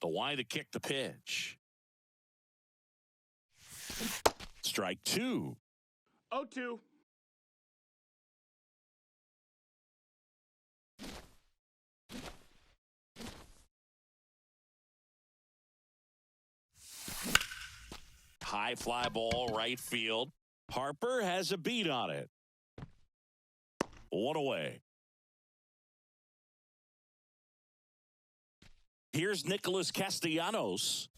Why to kick the pitch. Strike two. 0-2. High fly ball, right field. Harper has a beat on it. One away. Here's Nicholas Castellanos.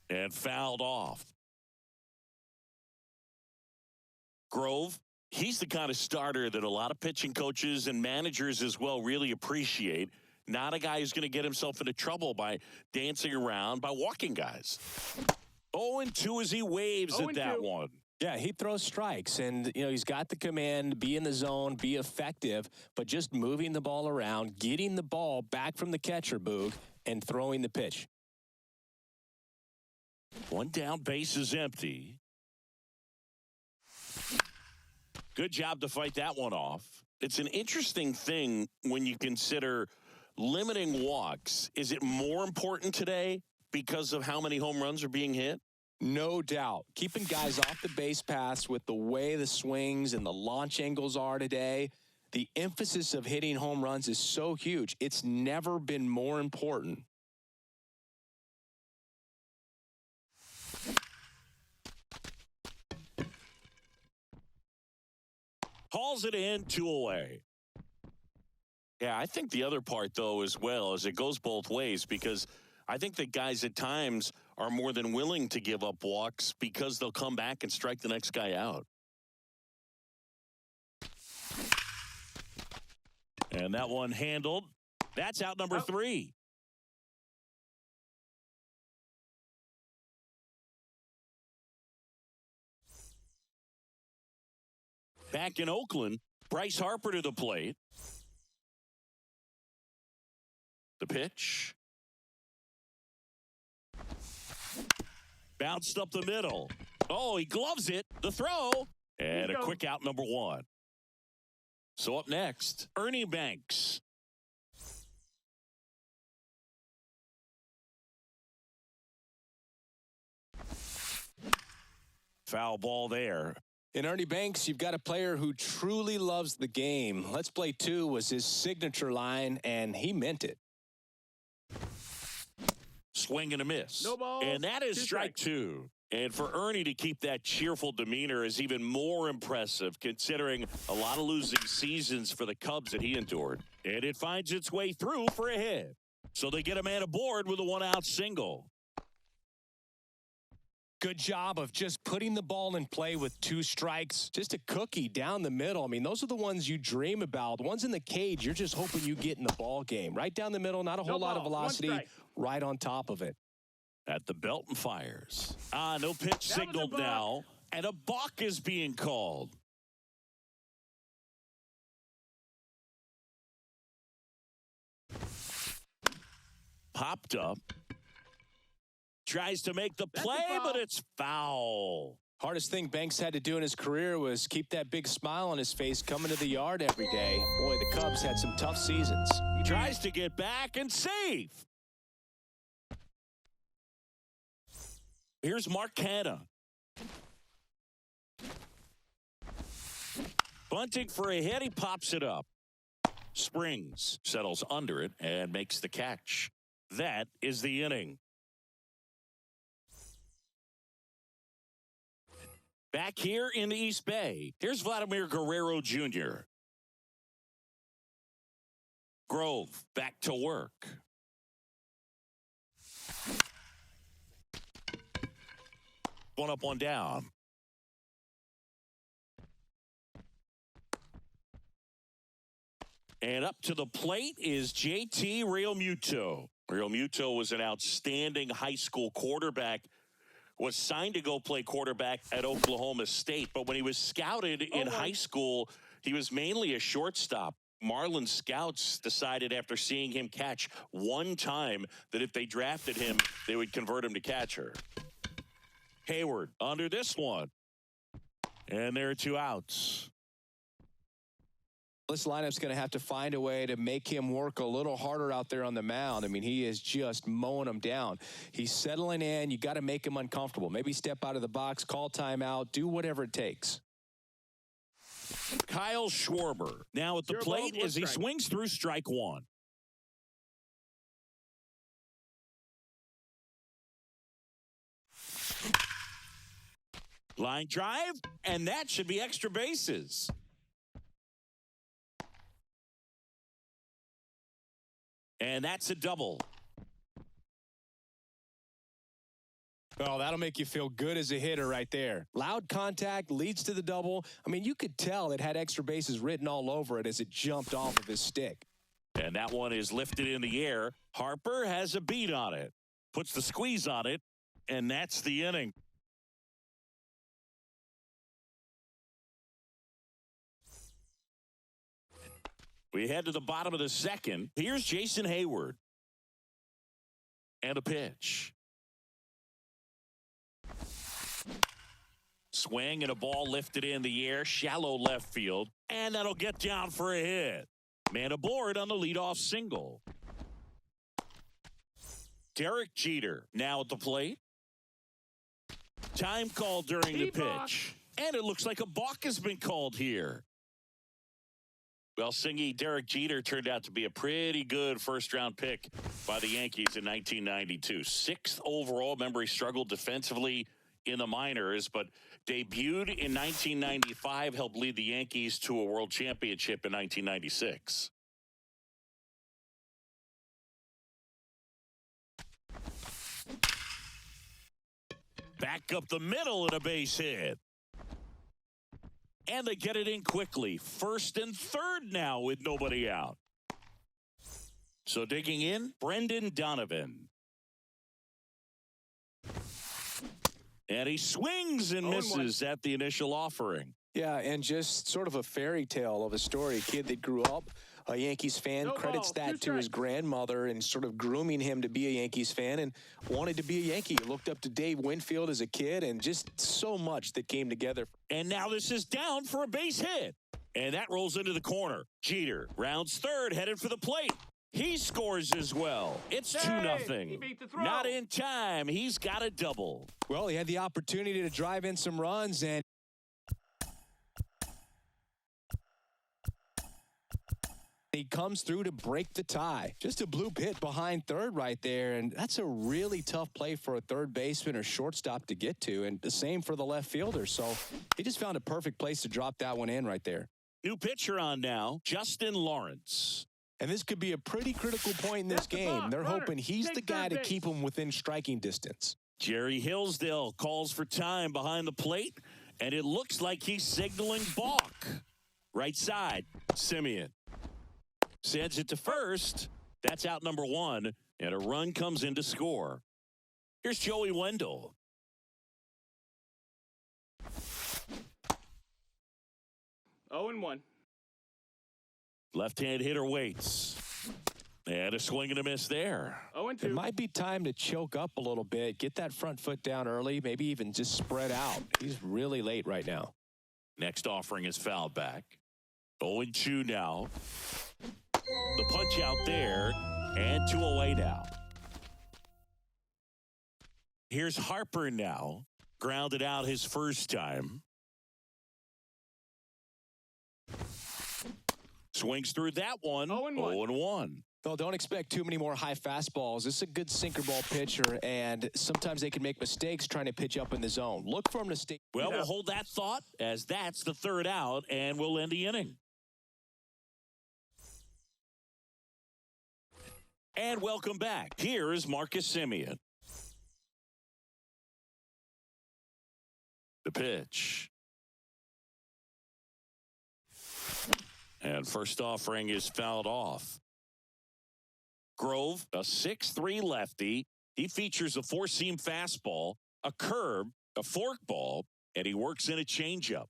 And fouled off. Grove, he's the kind of starter that a lot of pitching coaches and managers as well really appreciate. Not a guy who's going to get himself into trouble by dancing around, by walking guys. 0-2 as he waves at that one. Yeah, he throws strikes, and, he's got the command, be in the zone, be effective, but just moving the ball around, getting the ball back from the catcher, Boog, and throwing the pitch. One down, base is empty. Good job to fight that one off. It's an interesting thing when you consider limiting walks. Is it more important today because of how many home runs are being hit? No doubt. Keeping guys off the base paths with the way the swings and the launch angles are today, the emphasis of hitting home runs is so huge. It's never been more important. Hauls it in, 2 away. Yeah, I think the other part, though, as well, is it goes both ways, because I think that guys at times are more than willing to give up walks because they'll come back and strike the next guy out. And that one handled. That's out number 3. Back in Oakland, Bryce Harper to the plate. The pitch. Bounced up the middle. Oh, he gloves it. The throw. And a quick out, number 1. So up next, Ernie Banks. Foul ball there. In Ernie Banks, you've got a player who truly loves the game. Let's play 2 was his signature line, and he meant it. Swing and a miss. No balls, and that is 2 strike 2. And for Ernie to keep that cheerful demeanor is even more impressive, considering a lot of losing seasons for the Cubs that he endured. And it finds its way through for a hit. So they get a man aboard with a 1-out single. Good job of just putting the ball in play with 2 strikes. Just a cookie down the middle. I mean, those are the ones you dream about. The ones in the cage, you're just hoping you get in the ball game. Right down the middle, not a whole lot of velocity, right on top of it. At the belt and fires. No pitch signaled now. And a balk is being called. Popped up. Tries to make the play, but it's foul. Hardest thing Banks had to do in his career was keep that big smile on his face coming to the yard every day. Boy, the Cubs had some tough seasons. He tries to get back and save. Here's Mark Canha. Bunting for a hit, he pops it up. Springs settles under it and makes the catch. That is the inning. Back here in the East Bay, here's Vladimir Guerrero Jr. Grove back to work. One up, one down. And up to the plate is JT Realmuto. Realmuto was an outstanding high school quarterback. Was signed to go play quarterback at Oklahoma State, but when he was scouted in high school, he was mainly a shortstop. Marlin scouts decided after seeing him catch one time that if they drafted him, they would convert him to catcher. Hayward under this one. And there are 2 outs. This lineup's going to have to find a way to make him work a little harder out there on the mound. I mean, he is just mowing them down. He's settling in. You got to make him uncomfortable. Maybe step out of the box, call timeout, do whatever it takes. Kyle Schwarber now at the plate as he swings through strike 1. Line drive, and that should be extra bases. And that's a double. Oh, that'll make you feel good as a hitter right there. Loud contact leads to the double. I mean, you could tell it had extra bases written all over it as it jumped off of his stick. And that one is lifted in the air. Harper has a beat on it. Puts the squeeze on it, and that's the inning. We head to the bottom of the second. Here's Jason Hayward. And a pitch. Swing and a ball lifted in the air. Shallow left field. And that'll get down for a hit. Man aboard on the leadoff single. Derek Jeter now at the plate. Time called during the pitch. And it looks like a balk has been called here. Well, Singy, Derek Jeter turned out to be a pretty good first-round pick by the Yankees in 1992. 6th overall. Remember, he struggled defensively in the minors, but debuted in 1995, helped lead the Yankees to a world championship in 1996. Back up the middle and a base hit. And they get it in quickly. 1st and 3rd now with nobody out. So digging in, Brendan Donovan. And he swings and misses at the initial offering. Yeah, and just sort of a fairy tale of a story. A kid that grew up a Yankees fan, credits that to his grandmother and sort of grooming him to be a Yankees fan and wanted to be a Yankee. Looked up to Dave Winfield as a kid and just so much that came together. And now this is down for a base hit. And that rolls into the corner. Jeter rounds 3rd, headed for the plate. He scores as well. It's 2-0. Not in time. He's got a double. Well, he had the opportunity to drive in some runs, and he comes through to break the tie. Just a bloop hit behind 3rd right there, and that's a really tough play for a third baseman or shortstop to get to, and the same for the left fielder. So he just found a perfect place to drop that one in right there. New pitcher on now, Justin Lawrence. And this could be a pretty critical point in this game. They're hoping he's the guy to keep him within striking distance. Jerry Hillsdale calls for time behind the plate, and it looks like he's signaling balk. Right side, Simeon. Sends it to first. That's out number 1, and a run comes in to score. Here's Joey Wendell. Oh, and 1. Left-hand hitter waits. And a swing and a miss there. 0-2. It might be time to choke up a little bit, get that front foot down early, maybe even just spread out. He's really late right now. Next offering is fouled back. 0-2 now. The punch out there, and 2 away now. Here's Harper now. Grounded out his first time. Swings through that one. 0-1. Well, don't expect too many more high fastballs. This is a good sinker ball pitcher, and sometimes they can make mistakes trying to pitch up in the zone. Look for him to stay. Well, we'll hold that thought as that's the 3rd out, and we'll end the inning. And welcome back. Here is Marcus Semien. The pitch. And first offering is fouled off. Grove, a 6'3" lefty. He features a 4-seam fastball, a curve, a forkball, and he works in a changeup.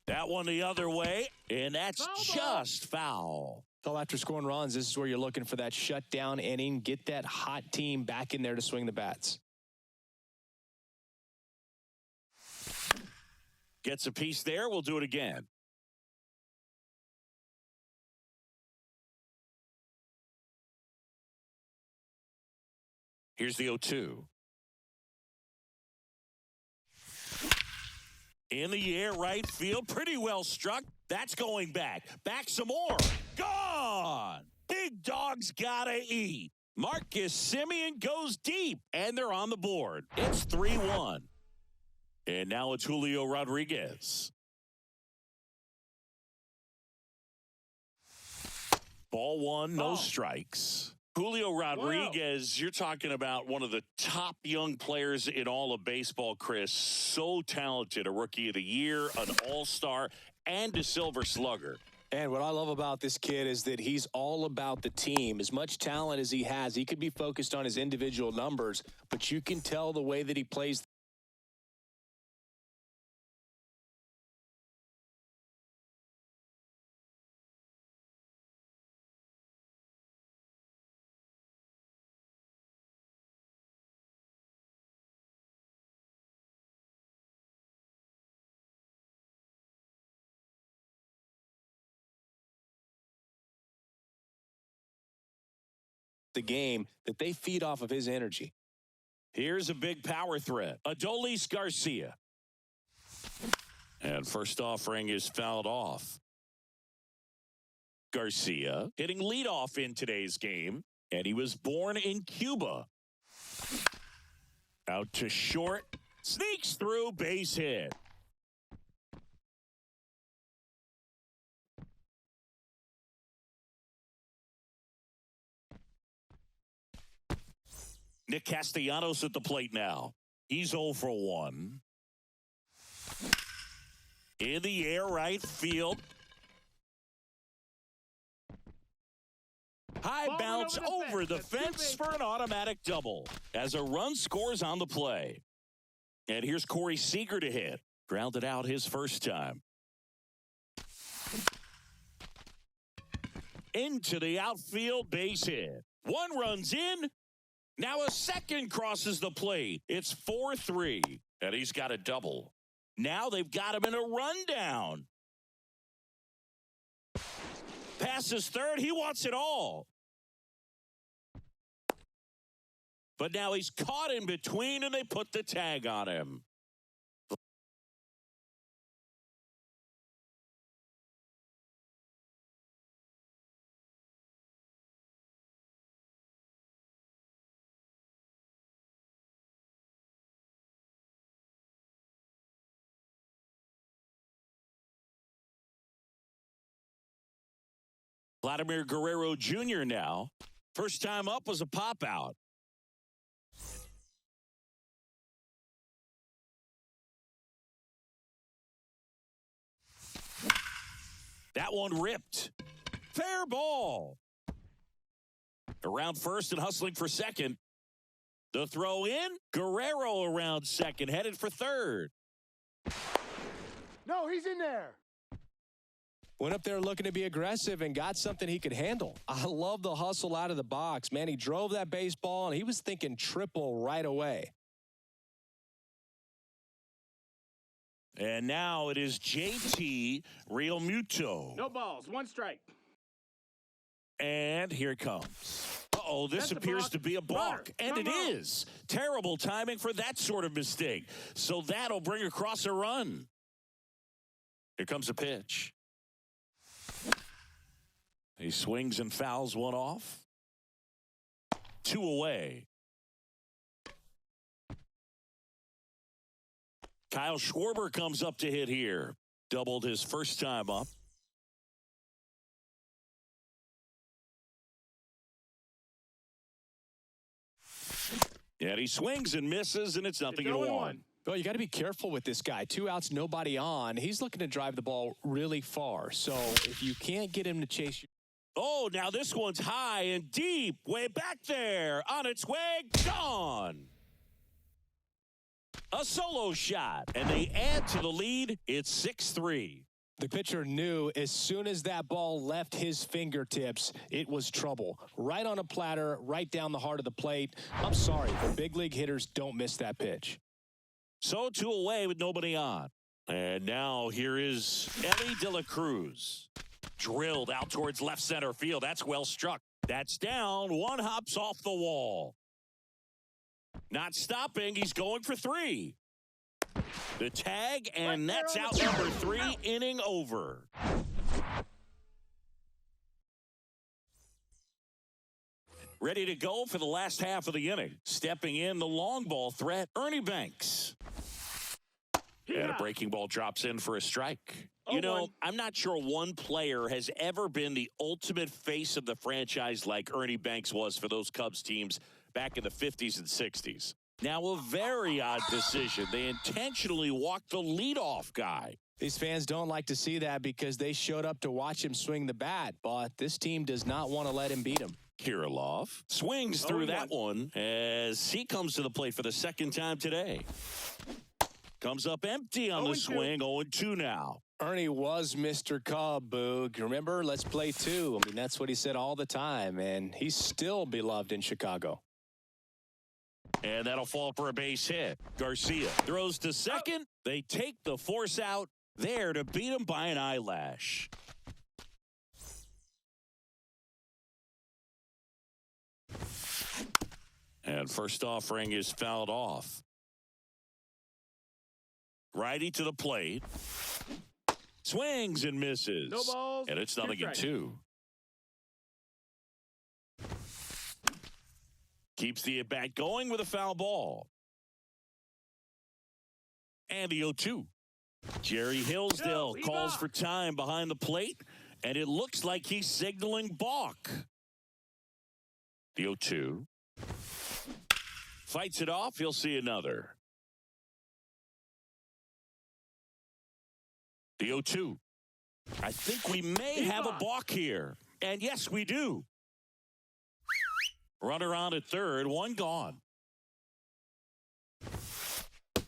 That one the other way, and that's just foul. Well, after scoring runs, this is where you're looking for that shutdown inning. Get that hot team back in there to swing the bats. Gets a piece there. We'll do it again. Here's the 0-2. In the air, right field. Pretty well struck. That's going back. Back some more. Gone. Big dog's gotta eat. Marcus Semien goes deep, and they're on the board. It's 3-1. And now it's Julio Rodriguez. Ball one, no strikes. Julio Rodriguez, you're talking about one of the top young players in all of baseball, Chris. So talented, a Rookie of the Year, an All-Star, and a Silver Slugger. And what I love about this kid is that he's all about the team. As much talent as he has, he could be focused on his individual numbers, but you can tell the way that he plays the game, that they feed off of his energy. Here's a big power threat. Adolis Garcia. And first offering is fouled off. Garcia hitting leadoff in today's game, and he was born in Cuba. Out to short. Sneaks through, base hit. Nick Castellanos at the plate now. He's 0 for 1. In the air, right field. High bounce over the fence for an automatic double as a run scores on the play. And here's Corey Seager to hit. Grounded out his first time. Into the outfield, base hit. One runs in. Now a second crosses the plate. It's 4-3, and he's got a double. Now they've got him in a rundown. Passes third. He wants it all. But now he's caught in between, and they put the tag on him. Vladimir Guerrero Jr. now. First time up was a pop out. That one ripped. Fair ball. Around first and hustling for second. The throw in. Guerrero around second, headed for third. No, he's in there. Went up there looking to be aggressive and got something he could handle. I love the hustle out of the box. Man, he drove that baseball, and he was thinking triple right away. And now it is JT Realmuto. No balls, one strike. And here it comes. Uh-oh, this appears to be a balk. And it is. Terrible timing for that sort of mistake. So that'll bring across a run. Here comes a pitch. He swings and fouls one off. 2 away. Kyle Schwarber comes up to hit here. Doubled his first time up. And he swings and misses, and it's 0-1. Well, you got to be careful with this guy. 2 outs, nobody on. He's looking to drive the ball really far. So if you can't get him to chase you. Oh, now this one's high and deep. Way back there. On its way. Gone. A solo shot. And they add to the lead. It's 6-3. The pitcher knew as soon as that ball left his fingertips, it was trouble. Right on a platter, right down the heart of the plate. I'm sorry, but big league hitters don't miss that pitch. So 2 away with nobody on. And now here is Ellie De La Cruz. Drilled out towards left center field. That's well struck. That's down. One hops off the wall. Not stopping. He's going for 3. The tag, and that's out number 3. Inning over. Ready to go for the last half of the inning. Stepping in the long ball threat, Ernie Banks. And a breaking ball drops in for a strike. You know, I'm not sure one player has ever been the ultimate face of the franchise like Ernie Banks was for those Cubs teams back in the 50s and 60s. Now, a very odd decision. They intentionally walked the leadoff guy. These fans don't like to see that because they showed up to watch him swing the bat, but this team does not want to let him beat him. Kirilloff swings through that one as he comes to the plate for the second time today. Comes up empty on the swing, 0-2 now. Ernie was Mr. Cub, Boog. Remember, let's play 2. I mean, that's what he said all the time, and he's still beloved in Chicago. And that'll fall for a base hit. Garcia throws to second. They take the force out there to beat him by an eyelash. And first offering is fouled off. Righty to the plate. Swings and misses. No balls. And it's 0-2. Keeps the at-bat going with a foul ball. And the 0-2. Jerry Hillsdale calls for time behind the plate, and it looks like he's signaling balk. The 0-2. Fights it off. He'll see another. The 0-2. I think we may have a balk here. And yes, we do. Runner on at third, one gone.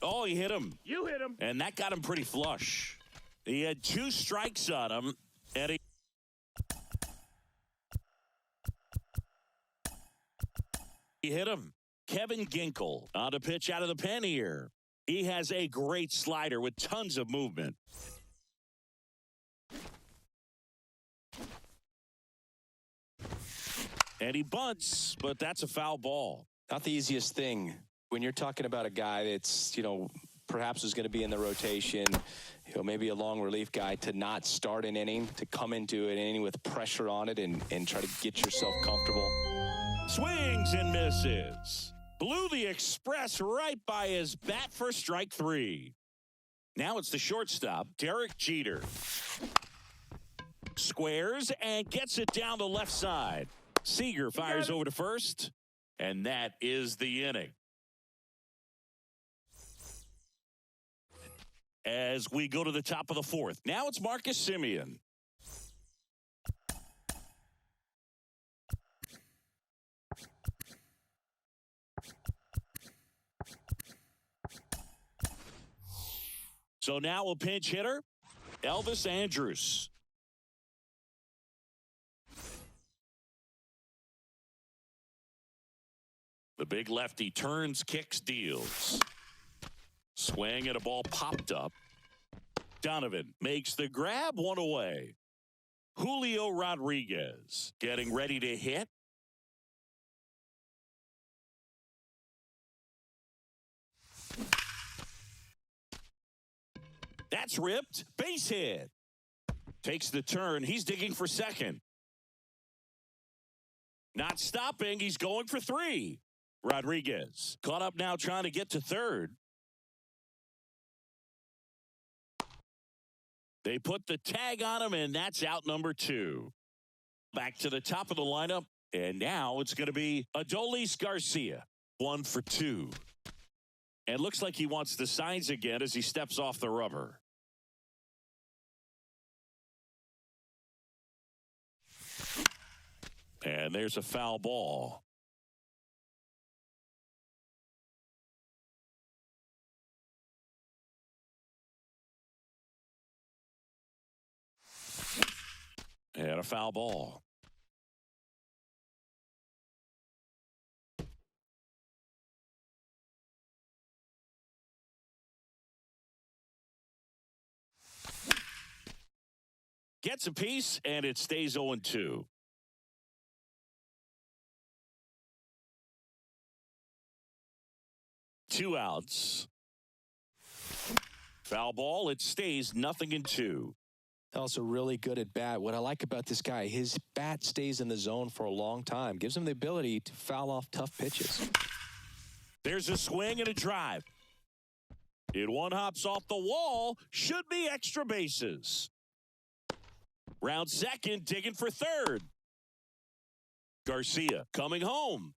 Oh, he hit him. You hit him. And that got him pretty flush. He had 2 strikes on him, and he hit him. Kevin Ginkel on to pitch out of the pen here. He has a great slider with tons of movement. And he bunts, but that's a foul ball. Not the easiest thing when you're talking about a guy that's, perhaps is going to be in the rotation, maybe a long relief guy, to not start an inning, to come into an inning with pressure on it and try to get yourself comfortable. Swings and misses. Blew the express right by his bat for strike 3. Now it's the shortstop, Derek Jeter. Squares and gets it down the left side. Seager fires over to first, and that is the inning. As we go to the top of the 4th, now it's Marcus Semien. So now a pinch hitter, Elvis Andrus. The big lefty turns, kicks, deals. Swing and a ball popped up. Donovan makes the grab, one away. Julio Rodriguez getting ready to hit. That's ripped. Base hit. Takes the turn. He's digging for second. Not stopping. He's going for 3. Rodriguez caught up now trying to get to third. They put the tag on him, and that's out number 2. Back to the top of the lineup, and now it's going to be Adolis Garcia. 1 for 2. And looks like he wants the signs again as he steps off the rubber. And there's a foul ball. And a foul ball. gets a piece, and it stays 0-2. Two outs. Foul ball. It stays 0-2. Also really good at bat. What I like about this guy, his bat stays in the zone for a long time. Gives him the ability to foul off tough pitches. There's a swing and a drive. It one hops off the wall. Should be extra bases. Round second, digging for third. Garcia coming home.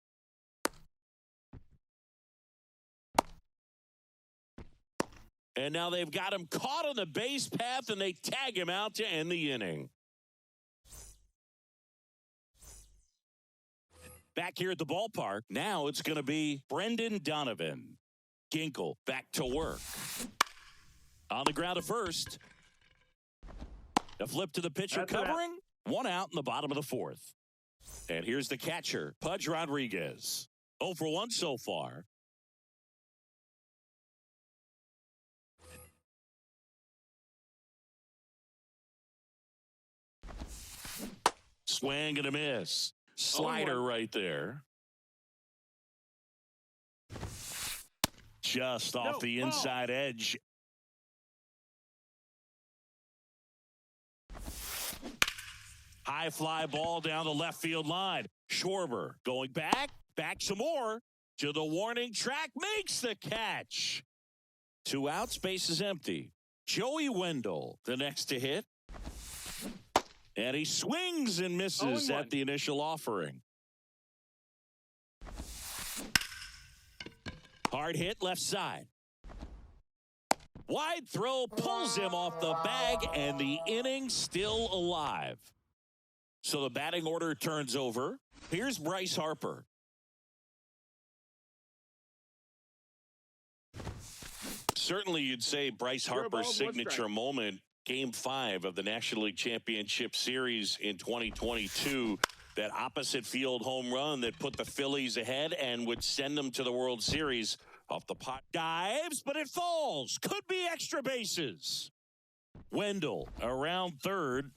And now they've got him caught on the base path, and they tag him out to end the inning. Back here at the ballpark, now it's going to be Brendan Donovan. Ginkel back to work. On the ground at first. A flip to the pitcher covering. One out in the bottom of the fourth. And here's the catcher, Pudge Rodriguez. 0 for 1 so far. Swing and a miss. Slider right there. Just off the inside edge. High fly ball down the left field line. Schwarber going back some more to the warning track, makes the catch. 2 outs, base is empty. Joey Wendell, the next to hit. And he swings and misses at the initial offering. Hard hit left side. Wide throw pulls him off the bag, and the inning still alive. So the batting order turns over. Here's Bryce Harper. Certainly you'd say Bryce Harper's signature moment, Game 5 of the National League Championship Series in 2022, that opposite field home run that put the Phillies ahead and would send them to the World Series. Off the pot, dives, but it falls. Could be extra bases. Wendell around third.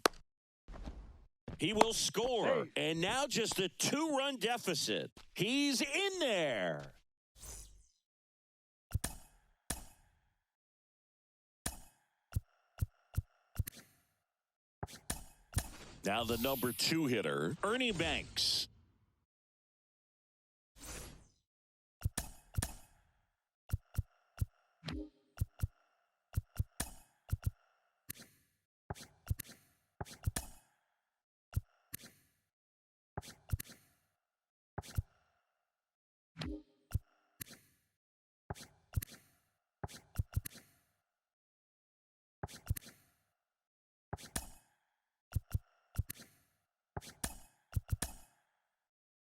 He will score. And now just a 2-run deficit. He's in there. Now the number 2 hitter, Ernie Banks.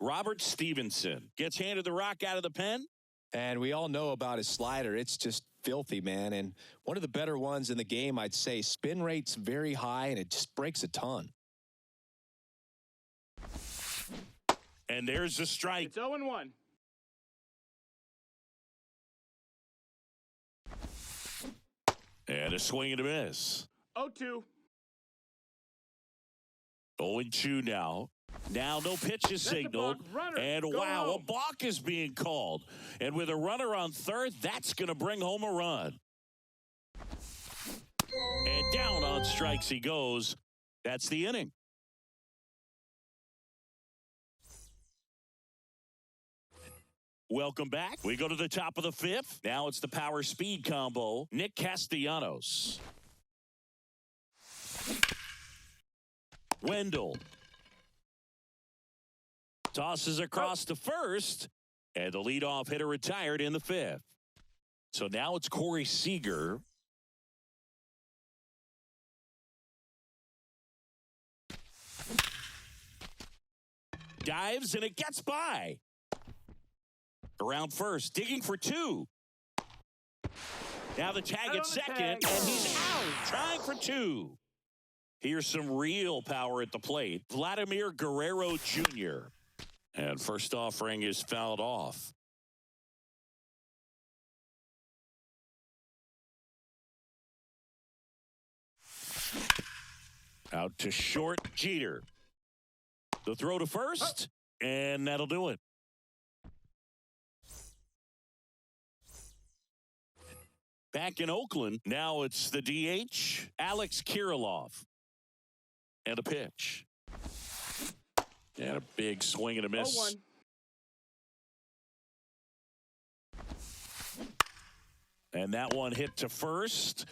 Robert Stevenson gets handed the rock out of the pen. And we all know about his slider. It's just filthy, man. And one of the better ones in the game, I'd say. Spin rate's very high, and it just breaks a ton. And there's the strike. It's 0-1. And a swing and a miss. 0-2. 0-2 now. Now no pitch is signaled. And wow, a balk is being called. And with a runner on third, that's going to bring home a run. And down on strikes he goes. That's the inning. Welcome back. We go to the top of the 5th. Now it's the power speed combo. Nick Castellanos. Wendell. Tosses across to first, and the leadoff hitter retired in the 5th. So now it's Corey Seager. Dives, and it gets by. Around first, digging for 2. Now the tag at second, and he's out, trying for 2. Here's some real power at the plate. Vladimir Guerrero Jr. And first offering is fouled off. Out to short, Jeter. The throw to first, and that'll do it. Back in Oakland, now it's the DH, Alex Kirilloff. And a pitch. And a big swing and a miss. 0-1. And that one hit to first.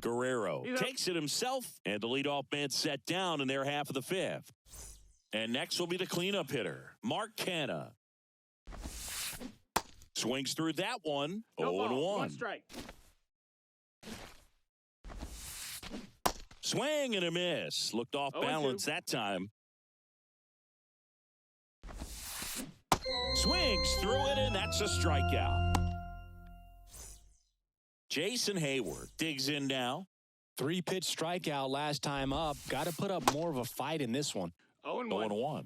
Guerrero takes it himself, and the leadoff man set down in their half of the fifth. And next will be the cleanup hitter, Mark Canha. Swings through that one, 0-1. One strike. Swing and a miss. Looked off balance that time. Swings through it, and that's a strikeout. Jason Heyward digs in now. 3-pitch strikeout last time up. Got to put up more of a fight in this one. 0-1.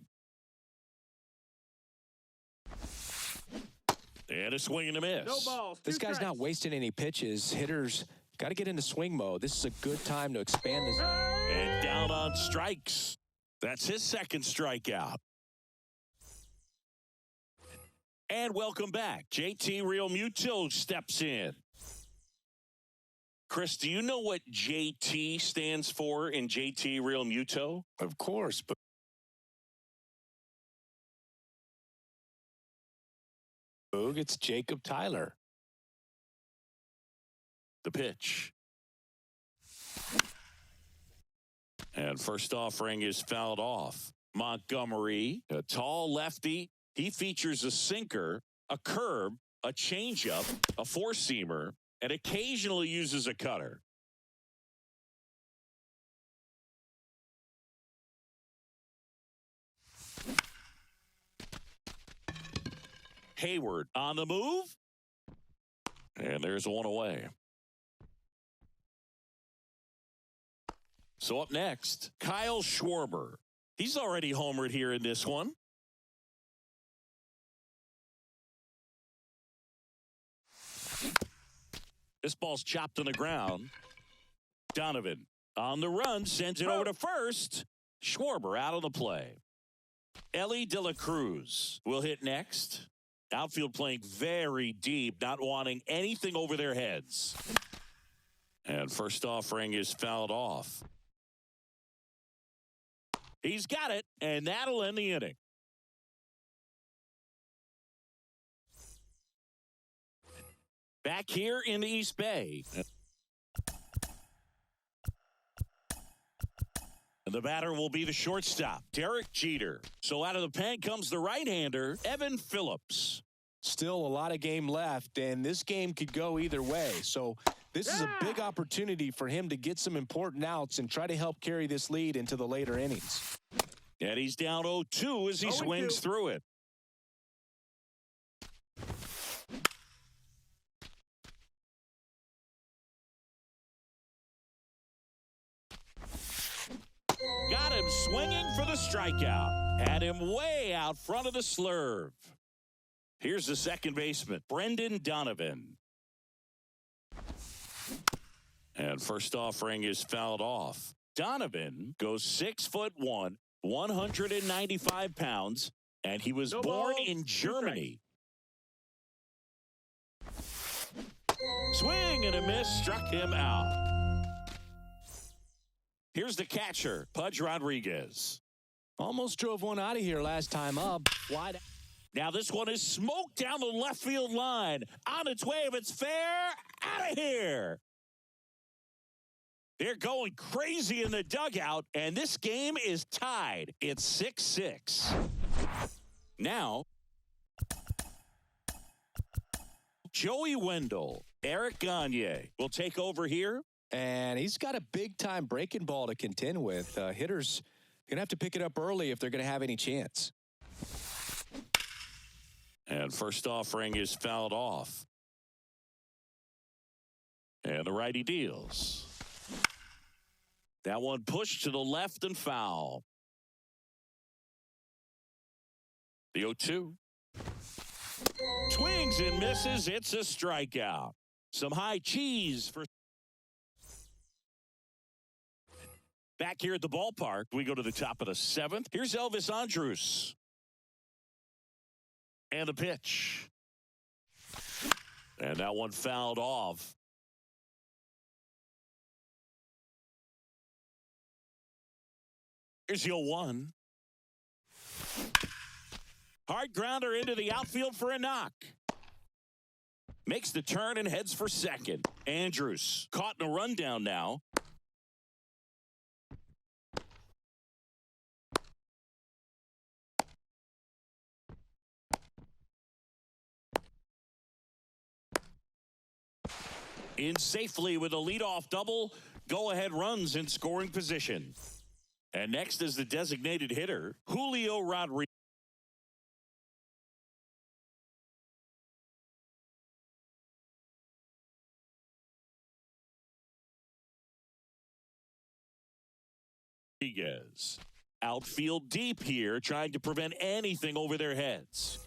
And a swing and a miss. No balls. This guy's not wasting any pitches. Hitters got to get into swing mode. This is a good time to expand this. And down on strikes. That's his second strikeout. And welcome back. JT Realmuto steps in. Chris, do you know what JT stands for in JT Realmuto? Of course, but Boog, it's Jacob Tyler. The pitch. And first offering is fouled off. Montgomery, a tall lefty. He features a sinker, a curve, a changeup, a four-seamer, and occasionally uses a cutter. Heyward on the move. And there's one away. So up next, Kyle Schwarber. He's already homered here in this one. This ball's chopped on the ground. Donovan on the run, sends it over to first. Schwarber out of the play. Elly De La Cruz will hit next. Outfield playing very deep, not wanting anything over their heads. And first offering is fouled off. He's got it, and that'll end the inning. Back here in the East Bay. And the batter will be the shortstop, Derek Jeter. So out of the pen comes the right-hander, Evan Phillips. Still a lot of game left, and this game could go either way. So this is a big opportunity for him to get some important outs and try to help carry this lead into the later innings. And he's down 0-2 as he swings through it. Got him swinging for the strikeout. Had him way out front of the slurve. Here's the second baseman, Brendan Donovan. And first offering is fouled off. Donovan goes 6'1", 195 pounds, and he was born in Germany. Swing and a miss, struck him out. Here's the catcher, Pudge Rodriguez. Almost drove one out of here last time up. Wide. Now this one is smoked down the left field line. On its way, if it's fair, out of here. They're going crazy in the dugout, and this game is tied. It's 6-6. Now, Joey Wendell, Eric Gagne will take over here. And he's got a big-time breaking ball to contend with. Hitters going to have to pick it up early if they're going to have any chance. And first offering is fouled off. And the righty deals. That one pushed to the left and foul. The 0-2. Swings and misses. It's a strikeout. Some high cheese for Back here at the ballpark, we go to the top of the 7th. Here's Elvis Andrus. And the pitch. And that one fouled off. Here's the 0-1. Hard grounder into the outfield for a knock. Makes the turn and heads for second. Andrus caught in a rundown now. In safely with a leadoff double. Go-ahead runs in scoring position. And next is the designated hitter, Julio Rodriguez. Outfield deep here, trying to prevent anything over their heads.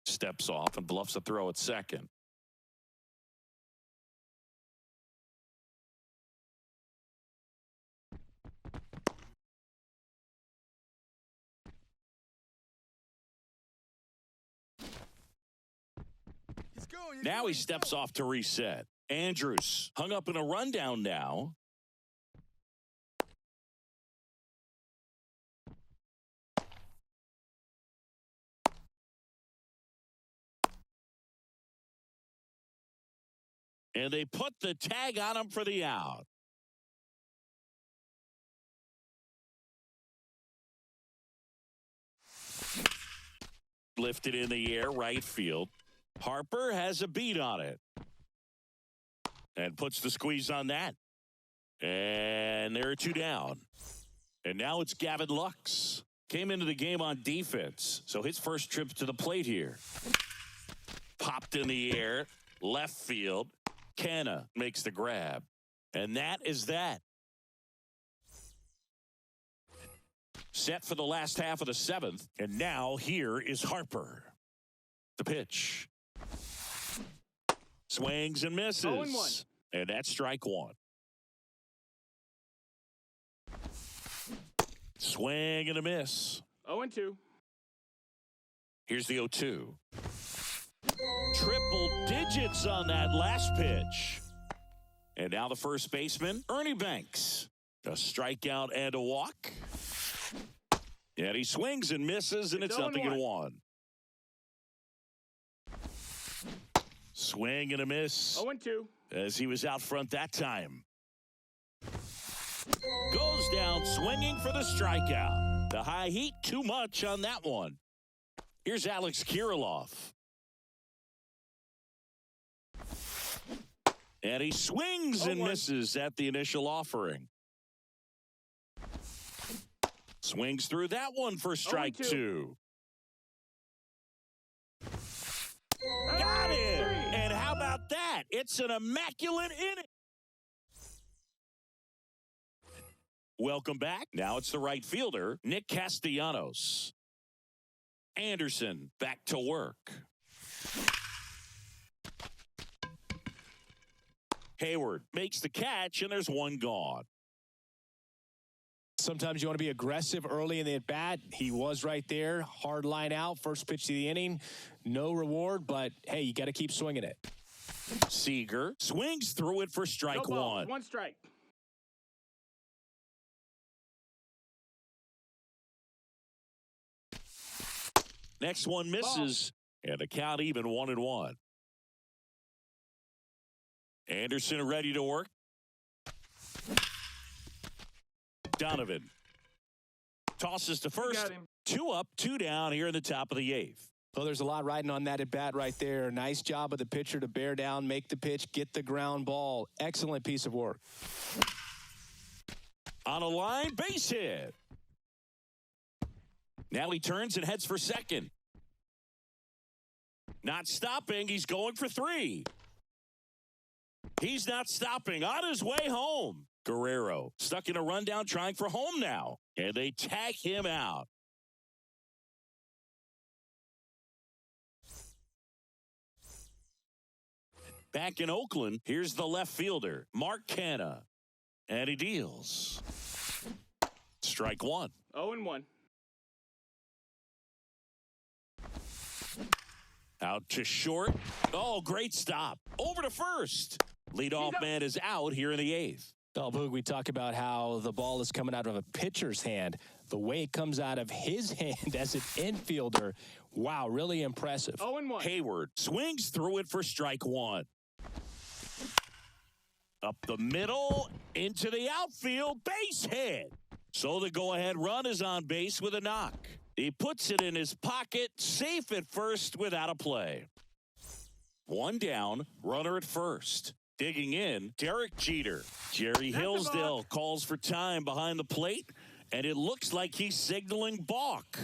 Steps off and bluffs a throw at second. Now he steps off to reset. Andrus hung up in a rundown now. And they put the tag on him for the out. Lifted in the air, right field. Harper has a beat on it. And puts the squeeze on that. And there are 2 down. And now it's Gavin Lux. Came into the game on defense. So his first trip to the plate here. Popped in the air. Left field. Canna makes the grab. And that is that. Set for the last half of the 7th. And now here is Harper. The pitch. Swings and misses. 0-1. And that's strike 1. Swing and a miss. 0-2. Here's the 0-2. Triple digits on that last pitch. And now the first baseman, Ernie Banks. A strikeout and a walk. And he swings and misses, and it's 0-1. Swing and a miss. 0-2. As he was out front that time. Goes down swinging for the strikeout. The high heat, too much on that one. Here's Alex Kirilloff. And he swings and misses at the initial offering. Swings through that one for strike 2. Got it! And how about that? It's an immaculate inning. Welcome back. Now it's the right fielder, Nick Castellanos. Anderson back to work. Hayward makes the catch, and there's one gone. Sometimes you want to be aggressive early in the at-bat. He was right there. Hard line out. First pitch of the inning. No reward, but, hey, you got to keep swinging it. Seager swings through it for strike 1. 1 strike. Next one misses, and the count even 1-1. Anderson ready to work. Donovan tosses to first. 2 up, 2 down here in the top of the 8th. Well, there's a lot riding on that at bat right there. Nice job of the pitcher to bear down, make the pitch, get the ground ball. Excellent piece of work. On a line, base hit. Now he turns and heads for second. Not stopping. He's going for 3. He's not stopping. On his way home. Guerrero stuck in a rundown trying for home now. And they tag him out. Back in Oakland, here's the left fielder, Mark Canha. And he deals. Strike one. 0-1. Out to short. Oh, great stop. Over to first. Leadoff man is out here in the eighth. Oh, Boog, we talk about how the ball is coming out of a pitcher's hand. The way it comes out of his hand as an infielder, wow, really impressive. 0-1. Hayward swings through it for strike one. Up the middle, into the outfield, base hit. So the go-ahead run is on base with a knock. He puts it in his pocket, safe at first without a play. One down, runner at first. Digging in, Derek Jeter. Jerry Hillsdale calls for time behind the plate, and it looks like he's signaling balk.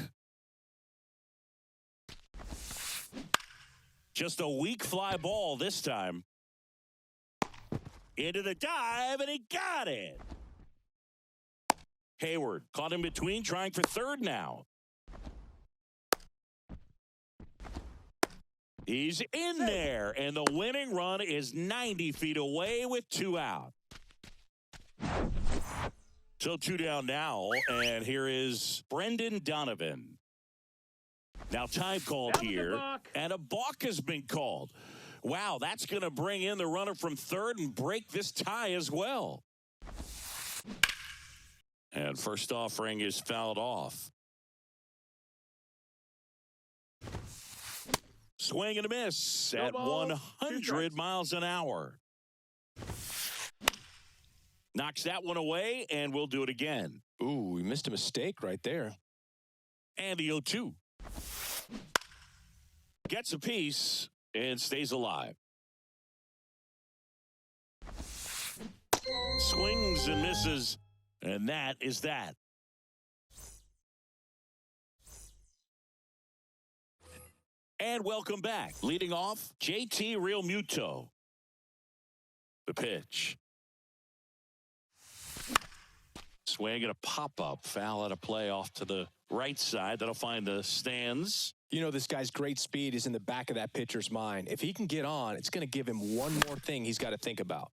Just a weak fly ball this time. Into the dive, and he got it. Hayward caught in between, trying for third now. He's in there, and the winning run is 90 feet away with two out. So two down now, and here is Brendan Donovan. Now time called here, and a balk has been called. Wow, that's going to bring in the runner from third and break this tie as well. And first offering is fouled off. Swing and a miss at 100 miles an hour. Knocks that one away, and we'll do it again. Ooh, we missed a mistake right there. And the 0-2. Gets a piece and stays alive. Swings and misses, and that is that. And welcome back. Leading off, JT Realmuto. The pitch. Swing and a pop-up. Foul at a play off to the right side. That'll find the stands. You know, this guy's great speed is in the back of that pitcher's mind. If he can get on, it's going to give him one more thing he's got to think about.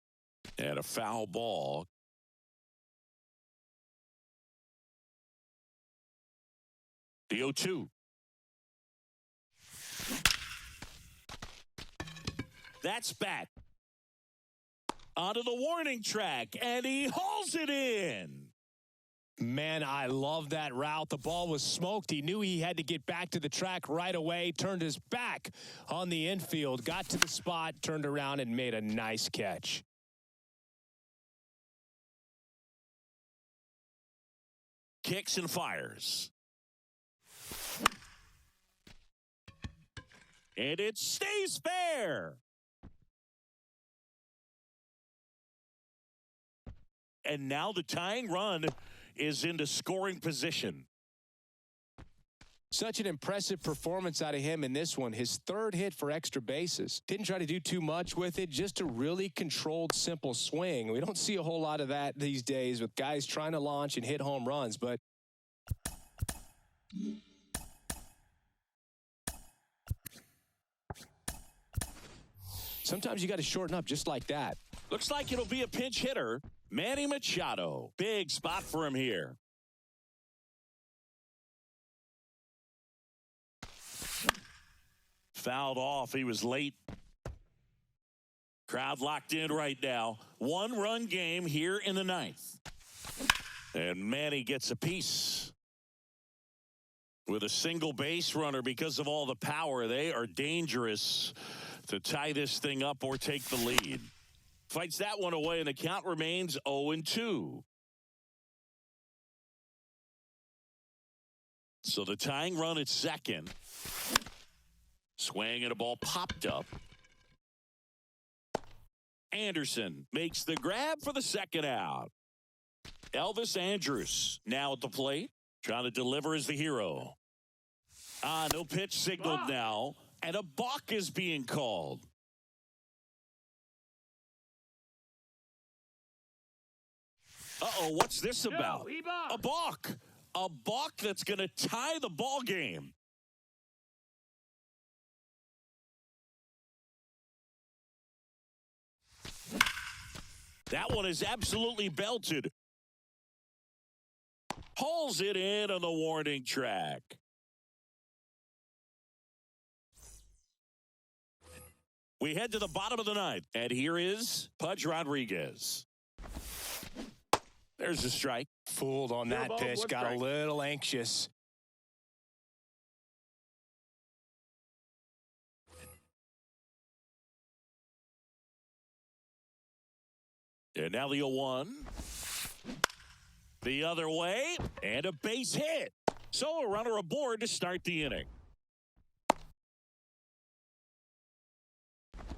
And a foul ball. The 0-2. That's back. Onto the warning track, and he hauls it in. Man, I love that route. The ball was smoked. He knew he had to get back to the track right away, turned his back on the infield, got to the spot, turned around, and made a nice catch. Kicks and fires. And it stays fair. And now the tying run is into scoring position. Such an impressive performance out of him in this one. His third hit for extra bases. Didn't try to do too much with it. Just a really controlled, simple swing. We don't see a whole lot of that these days with guys trying to launch and hit home runs, but sometimes you got to shorten up just like that. Looks like it'll be a pinch hitter. Manny Machado. Big spot for him here. Fouled off. He was late. Crowd locked in right now. One-run game here in the ninth. And Manny gets a piece. With a single base runner because of all the power, they are dangerous to tie this thing up or take the lead. Fights that one away, and the count remains 0-2. So the tying run at second. Swing and a ball popped up. Anderson makes the grab for the second out. Elvis Andrus now at the plate. Trying to deliver as the hero. No pitch signaled now. And a balk is being called. Uh-oh, what's this about? A balk. A balk that's going to tie the ball game. That one is absolutely belted. Hauls it in on the warning track. We head to the bottom of the ninth, and here is Pudge Rodriguez. There's a strike. Fooled on that pitch, got a little anxious. And now the 0-1. The other way, and a base hit. So a runner aboard to start the inning.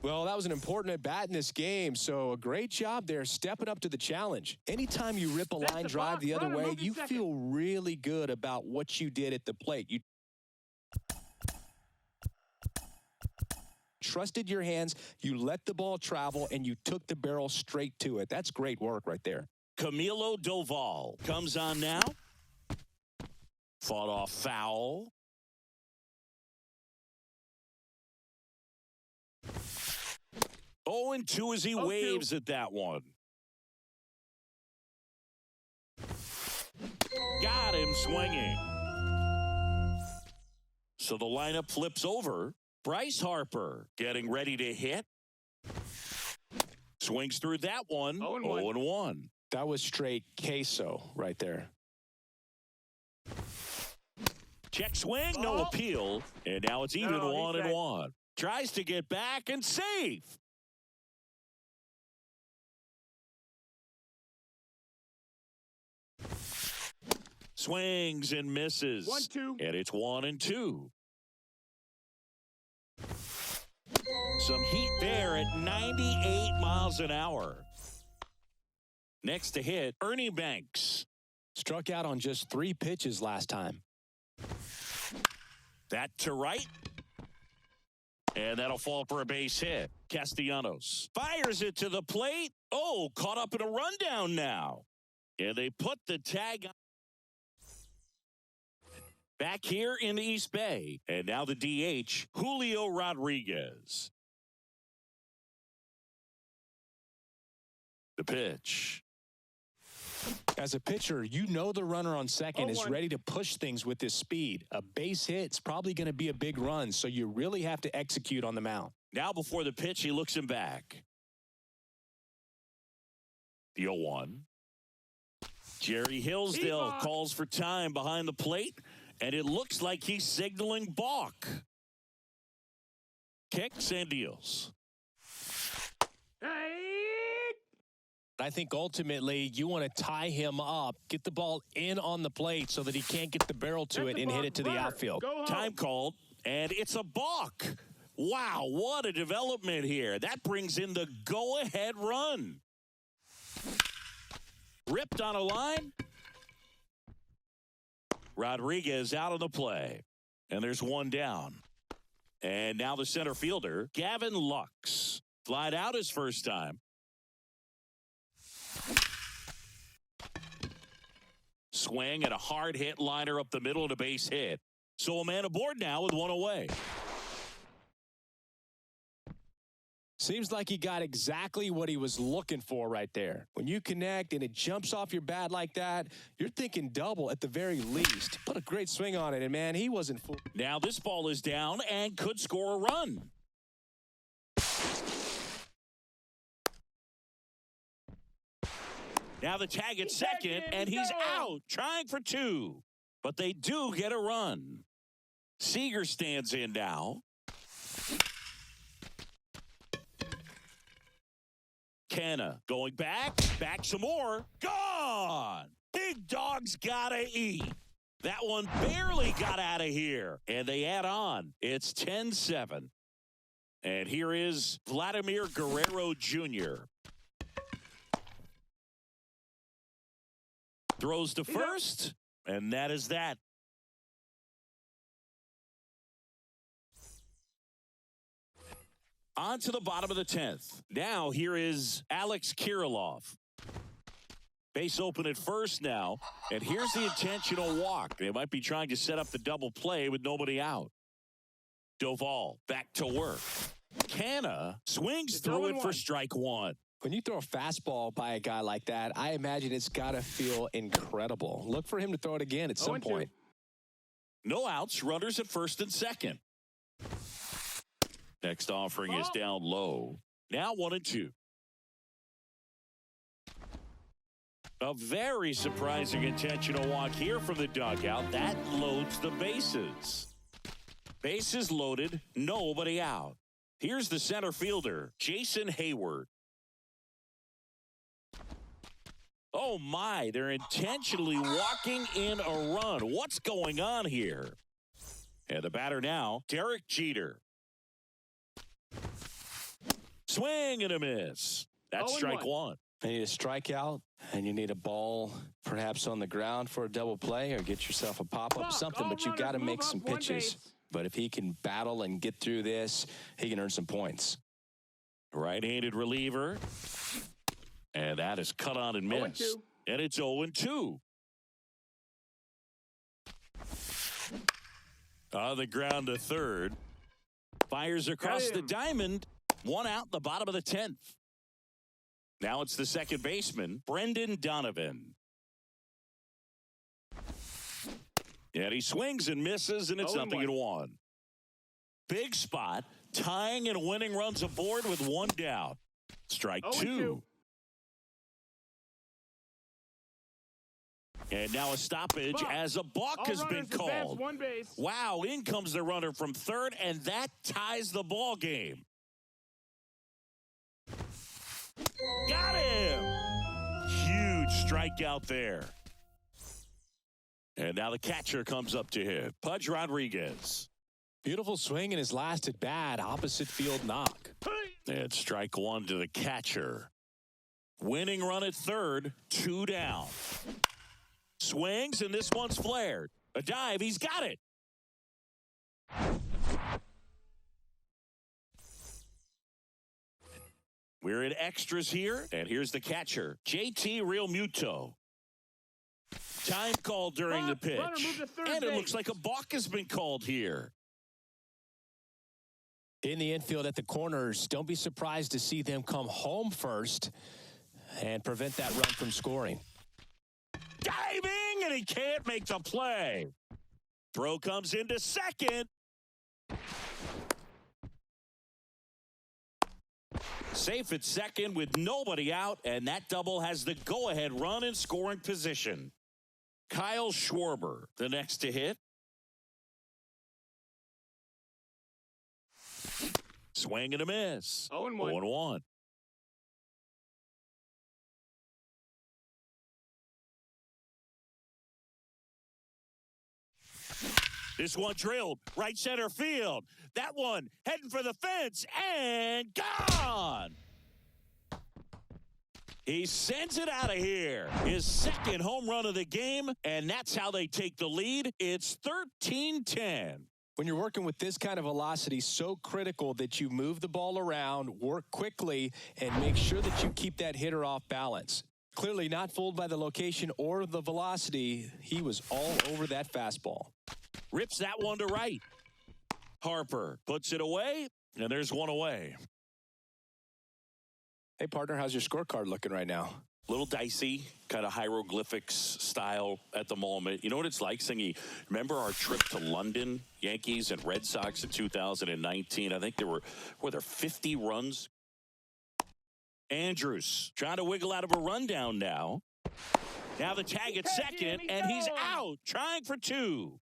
Well, that was an important at-bat in this game, so a great job there stepping up to the challenge. Anytime you rip a line drive the other way, you feel really good about what you did at the plate. You trusted your hands, you let the ball travel, and you took the barrel straight to it. That's great work right there. Camilo Doval comes on now. Fought off foul. Oh, and 2 as he waves at that one. Got him swinging. So the lineup flips over. Bryce Harper getting ready to hit. Swings through that one. 0-1. That was straight queso right there. Check swing, no appeal. And now it's even 1-1. Tries to get back and safe. Swings and misses. 1-2. And it's 1-2. Some heat there at 98 miles an hour. Next to hit, Ernie Banks. Struck out on just 3 pitches last time. That to right. And that'll fall for a base hit. Castellanos fires it to the plate. Oh, caught up in a rundown now. And they put the tag on. Back here in the East Bay. And now the DH, Julio Rodriguez. The pitch. As a pitcher, you know the runner on second is ready to push things with his speed. A base hit's probably going to be a big run, so you really have to execute on the mound. Now before the pitch, he looks him back. The 0-1. Jerry Hillsdale calls for time behind the plate, and it looks like he's signaling balk. Kicks and deals. I think ultimately you want to tie him up, get the ball in on the plate so that he can't get the barrel to it and hit it to the outfield. Time called, and it's a balk. Wow, what a development here. That brings in the go-ahead run. Ripped on a line. Rodriguez out of the play. And there's one down. And now the center fielder, Gavin Lux. Flied out his first time. Swing and a hard hit liner up the middle and a base hit. So a man aboard now with one away. Seems like he got exactly what he was looking for right there. When you connect and it jumps off your bat like that, you're thinking double at the very least. Put a great swing on it, and man, he wasn't fooled. Now this ball is down and could score a run. Now the tag at second, and he's out, trying for 2. But they do get a run. Seager stands in now. Canna going back some more. Gone! Big dog's gotta eat. That one barely got out of here. And they add on. It's 10-7. And here is Vladimir Guerrero Jr. Throws to first, and that is that. On to the bottom of the 10th. Now here is Alex Kirilloff. Base open at first now, and here's the intentional walk. They might be trying to set up the double play with nobody out. Doval back to work. Canna swings through it for strike 1. When you throw a fastball by a guy like that, I imagine it's got to feel incredible. Look for him to throw it again at some point. No outs, runners at first and second. Next offering is down low. Now 1-2. A very surprising intentional walk here from the dugout. That loads the bases. Bases loaded, nobody out. Here's the center fielder, Jason Hayward. Oh my, they're intentionally walking in a run. What's going on here? And the batter now, Derek Jeter. Swing and a miss. That's strike one. You need a strikeout, and you need a ball perhaps on the ground for a double play or get yourself a pop-up, something, but you got to make some pitches. But if he can battle and get through this, he can earn some points. Right-handed reliever. And that is cut on and missed. 0-2. And it's 0-2. On the ground to third. Fires across the diamond. One out in the bottom of the 10th. Now it's the second baseman, Brendan Donovan. And he swings and misses, and it's 0-1. Big spot, tying and winning runs aboard with one down. Strike 2. And now a stoppage as a balk has been called. Wow, in comes the runner from third, and that ties the ball game. Got him! Huge strikeout there. And now the catcher comes up to hit. Pudge Rodriguez. Beautiful swing in his last at bat. Opposite field knock. And strike one to the catcher. Winning run at third. 2 down. Swings, and this one's flared. A dive. He's got it. We're in extras here, and here's the catcher, JT Realmuto. Time called during the pitch, and it looks like a balk has been called here. In the infield at the corners, don't be surprised to see them come home first and prevent that run from scoring. Diving, and he can't make the play. Throw comes into second. Safe at second with nobody out, and that double has the go-ahead run in scoring position. Kyle Schwarber, the next to hit. Swing and a miss. 0-1. This one drilled right center field. That one heading for the fence and gone. He sends it out of here. His second home run of the game, and that's how they take the lead. It's 13-10. When you're working with this kind of velocity, so critical that you move the ball around, work quickly, and make sure that you keep that hitter off balance. Clearly not fooled by the location or the velocity. He was all over that fastball. Rips that one to right. Harper puts it away, and there's one away. Hey, partner, how's your scorecard looking right now? Little dicey, kind of hieroglyphics style at the moment. You know what it's like, Singy? Remember our trip to London, Yankees and Red Sox in 2019? I think there were there 50 runs? Andrews trying to wiggle out of a rundown now. Now the tag at second, and he's out, trying for 2.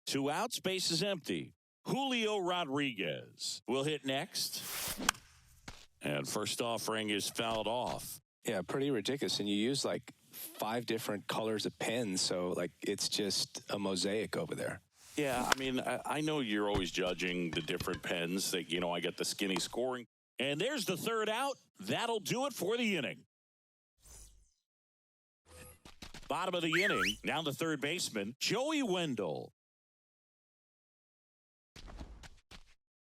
2 outs, base is empty. Julio Rodriguez will hit next. And first offering is fouled off. Yeah, pretty ridiculous. And you use like 5 different colors of pens, so like it's just a mosaic over there. Yeah, I mean, I know you're always judging the different pens. That, you know, I get the skinny scoring. And there's the third out. That'll do it for the inning. Bottom of the inning, now the third baseman, Joey Wendell.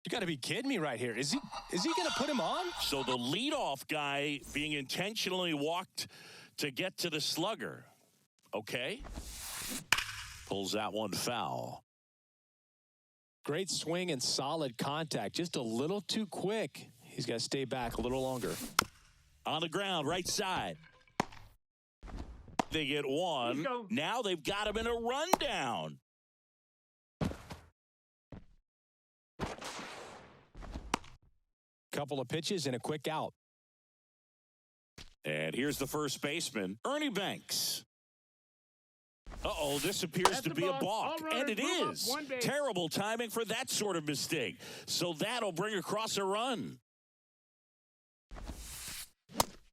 You got to be kidding me right here. Is he going to put him on? So the leadoff guy being intentionally walked to get to the slugger. Okay. Pulls that one foul. Great swing and solid contact. Just a little too quick. He's got to stay back a little longer. On the ground, right side. They get one. Now they've got him in a rundown. Couple of pitches and a quick out. And here's the first baseman, Ernie Banks. Uh-oh, this appears to be a balk. And it is. Terrible timing for that sort of mistake. So that'll bring across a run.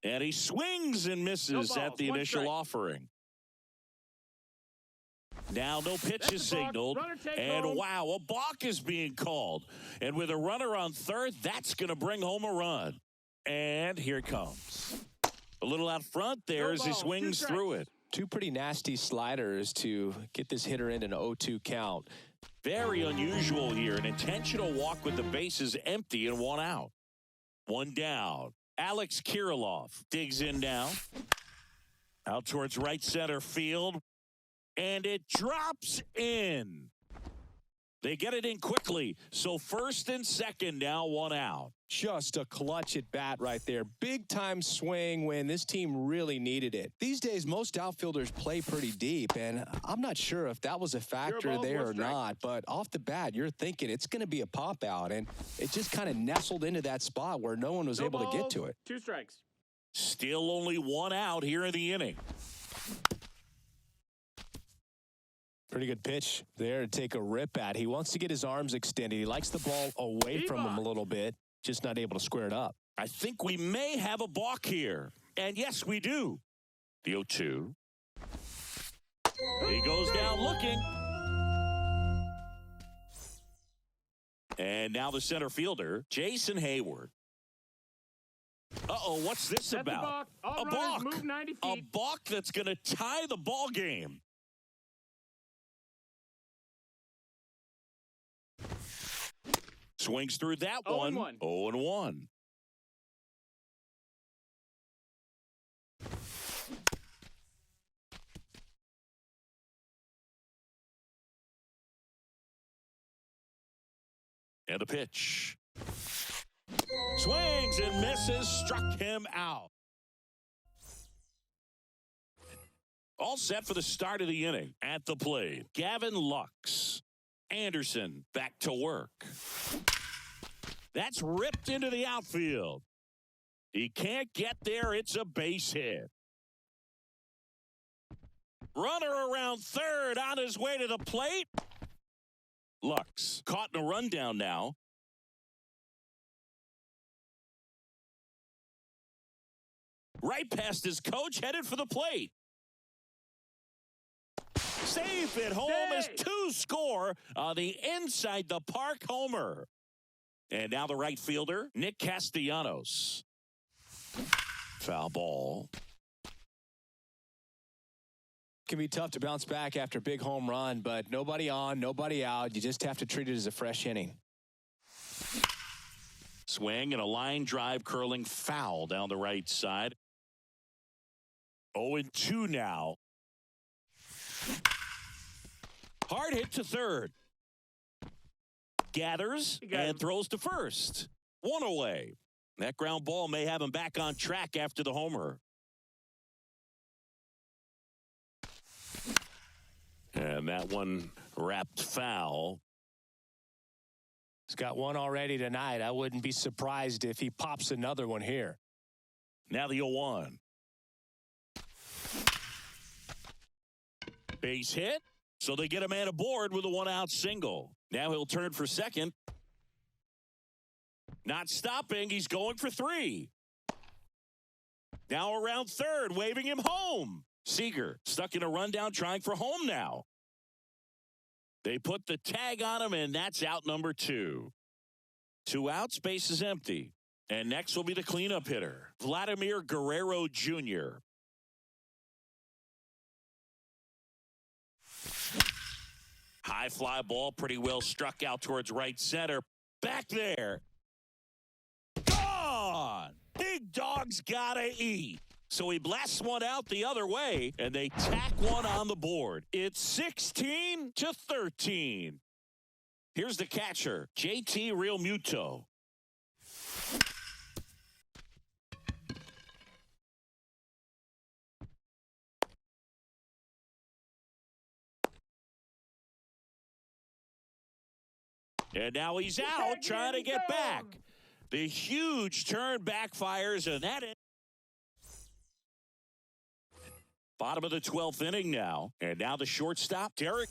And he swings and misses at the initial offering. Now no pitch is signaled. And wow, a balk is being called. And with a runner on third, that's going to bring home a run. And here it comes. A little out front there as he swings through it. Two pretty nasty sliders to get this hitter in an 0-2 count. Very unusual here. An intentional walk with the bases empty and one out. One down. Alex Kirilloff digs in now. Out towards right center field. And it drops in. They get it in quickly. So first and second now, one out. Just a clutch at bat right there. Big time swing when this team really needed it. These days, most outfielders play pretty deep, and I'm not sure if that was a factor there or not, but off the bat, you're thinking it's going to be a pop out, and it just kind of nestled into that spot where no one was able to get to it. 2 strikes. Still only one out here in the inning. Pretty good pitch there to take a rip at. He wants to get his arms extended. He likes the ball away from him a little bit, just not able to square it up. I think we may have a balk here. And yes, we do. The 0-2. He goes down looking. And now the center fielder, Jason Hayward. Uh-oh, what's this about? A balk. Move 90 feet. A balk that's going to tie the ball game. Swings through that one. 0-1. And the pitch. Swings and misses. Struck him out. All set for the start of the inning. At the plate, Gavin Lux. Anderson back to work. That's ripped into the outfield. He can't get there. It's a base hit. Runner around third on his way to the plate. Lux caught in a rundown now. Right past his coach, headed for the plate. Safe at home as 2 score on the inside the park homer. And now the right fielder, Nick Castellanos. Foul ball. Can be tough to bounce back after a big home run, but nobody on, nobody out. You just have to treat it as a fresh inning. Swing and a line drive curling foul down the right side. 0-2 now. Hard hit to third. Gathers and throws to first. One away. That ground ball may have him back on track after the homer. And that one wrapped foul. He's got one already tonight. I wouldn't be surprised if he pops another one here. Now the 0-1. Base hit. So they get a man aboard with a 1-out single. Now he'll turn for second. Not stopping. He's going for 3. Now around third, waving him home. Seager stuck in a rundown, trying for home now. They put the tag on him, and that's out number 2. 2 outs, base is empty. And next will be the cleanup hitter, Vladimir Guerrero Jr. High fly ball, pretty well struck out towards right center. Back there. Gone! Big dog's gotta eat. So he blasts one out the other way, and they tack one on the board. It's 16-13. Here's the catcher, JT Realmuto. And now he's out trying to get back. The huge turn backfires, and that is bottom of the 12th inning now. And now the shortstop, Derek.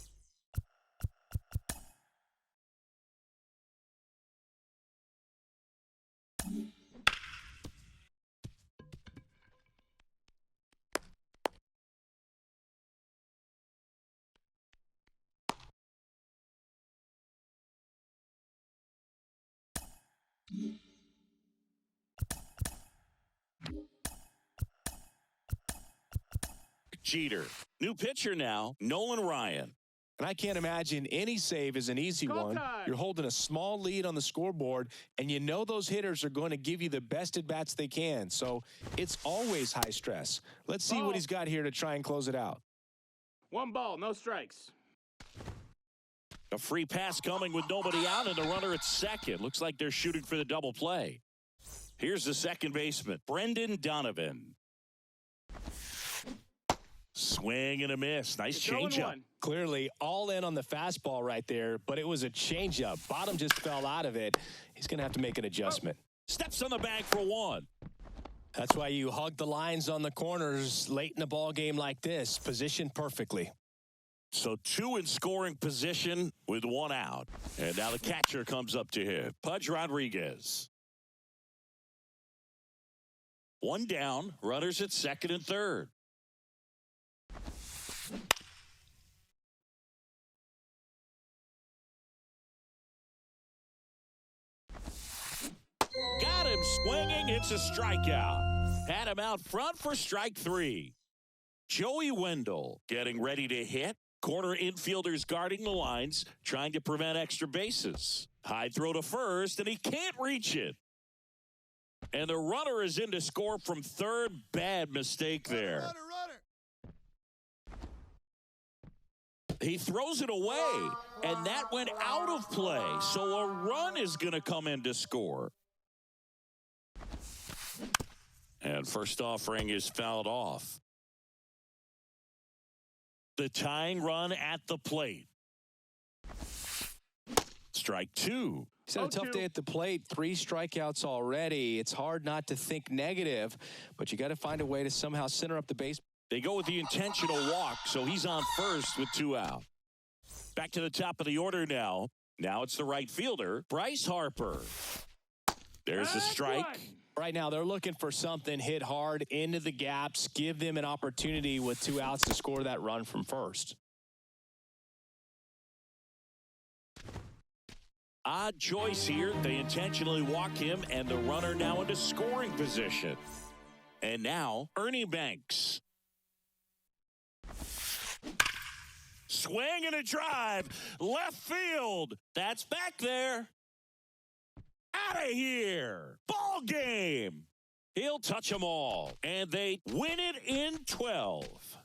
Jeter. New pitcher now, Nolan Ryan. And I can't imagine any save is an easy one. You're holding a small lead on the scoreboard, and you know those hitters are going to give you the best at-bats they can. So it's always high stress. Let's see what he's got here to try and close it out. 1 ball, no strikes. A free pass coming with nobody out, and the runner at second. Looks like they're shooting for the double play. Here's the second baseman, Brendan Donovan. Swing and a miss. Nice changeup. Clearly all in on the fastball right there, but it was a changeup. Bottom just fell out of it. He's going to have to make an adjustment. Steps on the bag for one. That's why you hug the lines on the corners late in a ball game like this. Positioned perfectly. So 2 in scoring position with 1 out. And now the catcher comes up to him, Pudge Rodriguez. 1 down, runners at second and third. Got him swinging. It's a strikeout. Had him out front for strike 3. Joey Wendell getting ready to hit. Corner infielders guarding the lines, trying to prevent extra bases. High throw to first, and he can't reach it. And the runner is in to score from third. Bad mistake there. Runner. He throws it away, and that went out of play. So a run is going to come in to score. And first offering is fouled off. The tying run at the plate. Strike 2. He's had a tough day at the plate. 3 strikeouts already. It's hard not to think negative, but you got to find a way to somehow center up the base. They go with the intentional walk, so he's on first with 2 out. Back to the top of the order now. Now it's the right fielder, Bryce Harper. There's a strike. Right now, they're looking for something, hit hard into the gaps, give them an opportunity with 2 outs to score that run from first. Odd choice here. They intentionally walk him, and the runner now into scoring position. And now, Ernie Banks. Swing and a drive. Left field. That's back there. Out of here. Ball game. He'll touch them all. And they win it in 12.